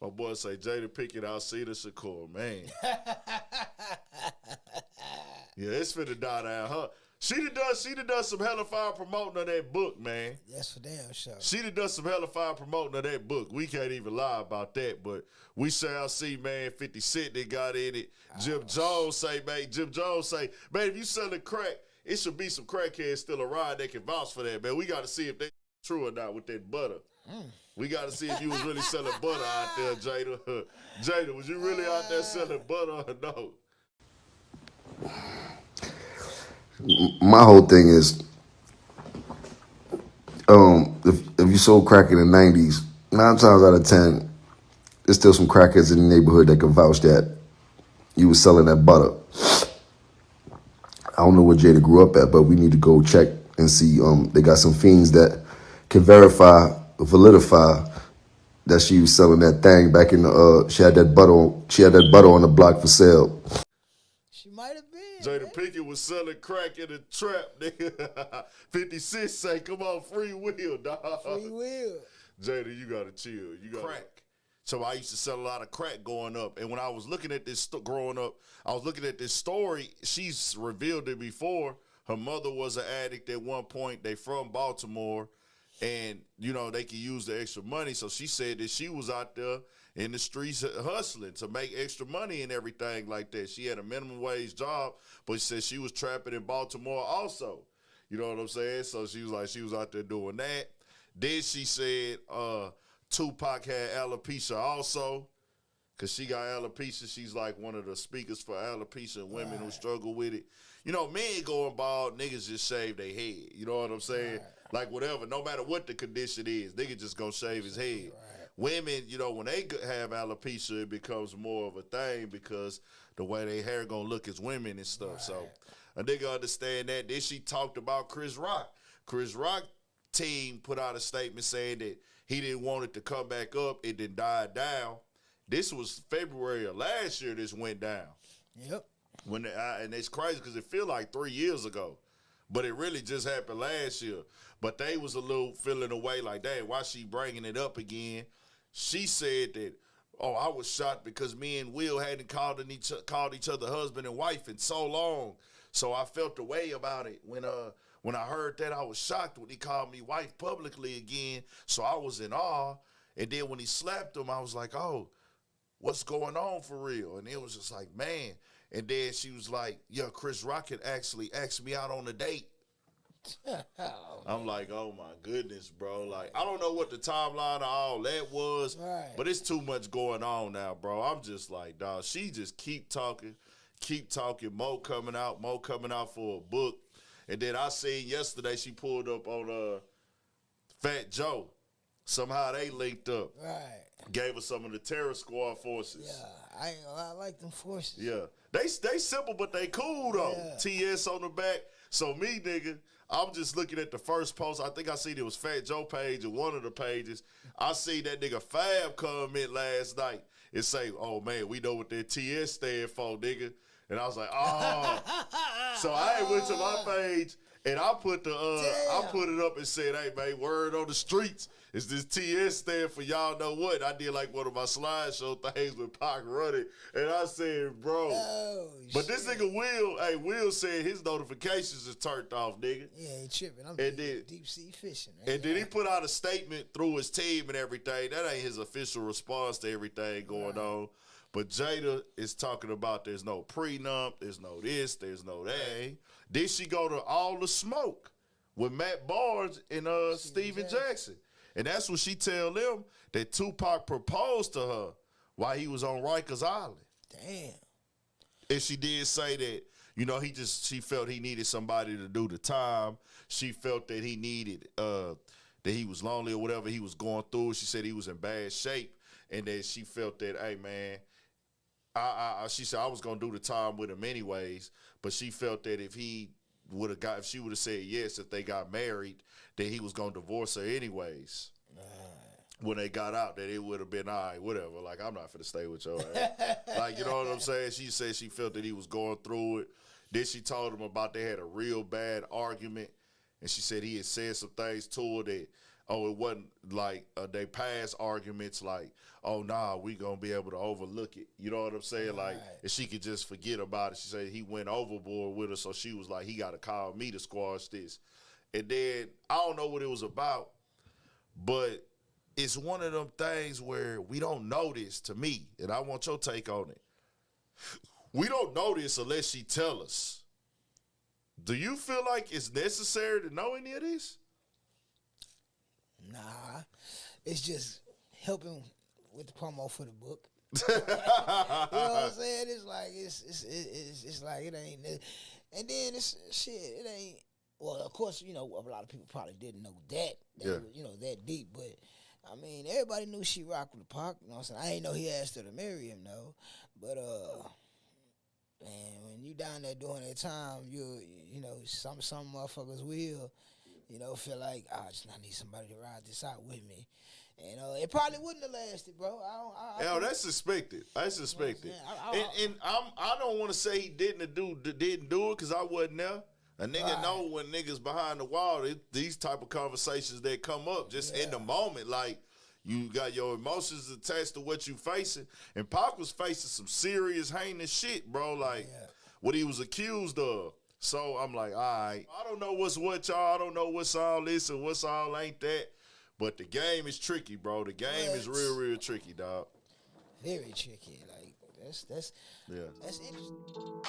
My boy say Jada Pinkett out see the Shakur, man. Yeah, it's finna die down. She done done some hella fire promoting of that book, man. That's for damn sure. She done done some hella fire promoting of that book. We can't even lie about that, but we shall see, man. 50 Cent that got in it. Jim Jones say, man, if you selling crack, it should be some crackheads still around that can vouch for that, man. We got to see if they true or not with that butter. We got to see if you was really selling butter out there, Jada. Jada, was you really out there selling butter or no? My whole thing is, if you sold crack in the 90s, 9 times out of 10, there's still some crackheads in the neighborhood that can vouch that you was selling that butter. I don't know where Jada grew up at, but we need to go check and see. They got some fiends that can validify that she was selling that thing back in the. She had that butter on the block for sale. She might have been. Jada Pinkett was selling crack in a trap, nigga. 50 Cent say, come on, free will, dog. Free will. Jada, you gotta chill. You got crack. So I used to sell a lot of crack growing up. And when I was looking at this growing up, I was looking at this story. She's revealed it before. Her mother was an addict at one point. They from Baltimore. And, you know, they could use the extra money. So she said that she was out there in the streets hustling to make extra money and everything like that. She had a minimum wage job, but she said she was trapping in Baltimore also. You know what I'm saying? So she was like, she was out there doing that. Then she said Tupac had alopecia also, because she got alopecia. She's like one of the speakers for alopecia and women who struggle with it. You know, men going bald, niggas just shave their head. You know what I'm saying? Like whatever, no matter what the condition is, nigga just gonna shave his head. Women, you know, when they have alopecia, it becomes more of a thing because the way their hair gonna look as women and stuff. So a nigga understand that. Then she talked about Chris Rock. Chris Rock team put out a statement saying that he didn't want it to come back up. It didn't die down. This was February of last year this went down. Yep. And it's crazy because it feel like 3 years ago. But it really just happened last year. But they was a little feeling away like, dang, why she bringing it up again? She said that, oh, I was shocked because me and Will hadn't called each other husband and wife in so long. So I felt the way about it. When I heard that, I was shocked when he called me wife publicly again. So I was in awe. And then when he slapped him, I was like, oh, what's going on for real? And it was just like, man. And then she was like, yeah, Chris Rock had actually asked me out on a date. I'm like, oh my goodness, bro. Like, I don't know what the timeline of all that was, but it's too much going on now, bro. I'm just like, dog, she just keep talking, more coming out for a book. And then I seen yesterday she pulled up on Fat Joe. Somehow they linked up. Gave her some of the terror squad forces. Yeah, I like them forces. Yeah. They simple, but they cool, though. Yeah. TS on the back. So me, nigga, I'm just looking at the first post. I think I seen it was Fat Joe page or one of the pages. I see that nigga Fab comment last night and say, oh, man, we know what that TS stand for, nigga. And I was like, oh. So I went to my page and I put I put it up and said, hey, man, word on the streets is this TS stand for y'all know what. I did like one of my slideshow things with Pac running. And I said, bro. Oh, but this nigga Will said his notifications is turned off, nigga. Yeah, he tripping. I'm deep sea fishing. Right? And then he put out a statement through his team and everything. That ain't his official response to everything going on. But Jada is talking about there's no prenup, there's no this, there's no that. Then she go to All the Smoke with Matt Barnes and Steven Jackson. And that's when she tell them that Tupac proposed to her while he was on Rikers Island. Damn. And she did say that, you know, she felt he needed somebody to do the time. She felt that he needed, that he was lonely or whatever he was going through. She said he was in bad shape. And then she felt that, hey, man, she said I was going to do the time with him anyways. But she felt that if she would have said yes, if they got married, that he was going to divorce her anyways. When they got out, that it would have been, all right, whatever. Like, I'm not finna stay with your ass. Like, you know what I'm saying? She said she felt that he was going through it. Then she told him about they had a real bad argument. And she said he had said some things to her that oh, it wasn't like they past arguments like, oh, nah, we gonna be able to overlook it. You know what I'm saying? Like, if she could just forget about it. She said he went overboard with her, so she was like, he got to call me to squash this. And then, I don't know what it was about, but it's one of them things where we don't know this, to me, and I want your take on it. We don't know this unless she tell us. Do you feel like it's necessary to know any of this? Nah, it's just helping with the promo for the book. You know what I'm saying? It's like it's like it ain't, and then it's shit. It ain't. Well, of course, you know, a lot of people probably didn't know that. You know, that deep, but I mean, everybody knew she rocked with Pac. You know what I'm saying? I ain't know he asked her to marry him though, but man, when you down there during that time, you know, some motherfuckers will. You know, feel like, I need somebody to ride this out with me. And it probably wouldn't have lasted, bro. That's suspected. That's suspected. And I don't want to say he didn't do it because I wasn't there. A nigga know when niggas behind the wall, these type of conversations that come up just in the moment. Like, you got your emotions attached to what you facing. And Pac was facing some serious heinous shit, bro. Like, what he was accused of. So I'm like, all right, I don't know what's what, y'all. I don't know what's all this and what's all ain't that. But the game is tricky, bro. The game is real, real tricky, dog. Very tricky. Like, that's interesting.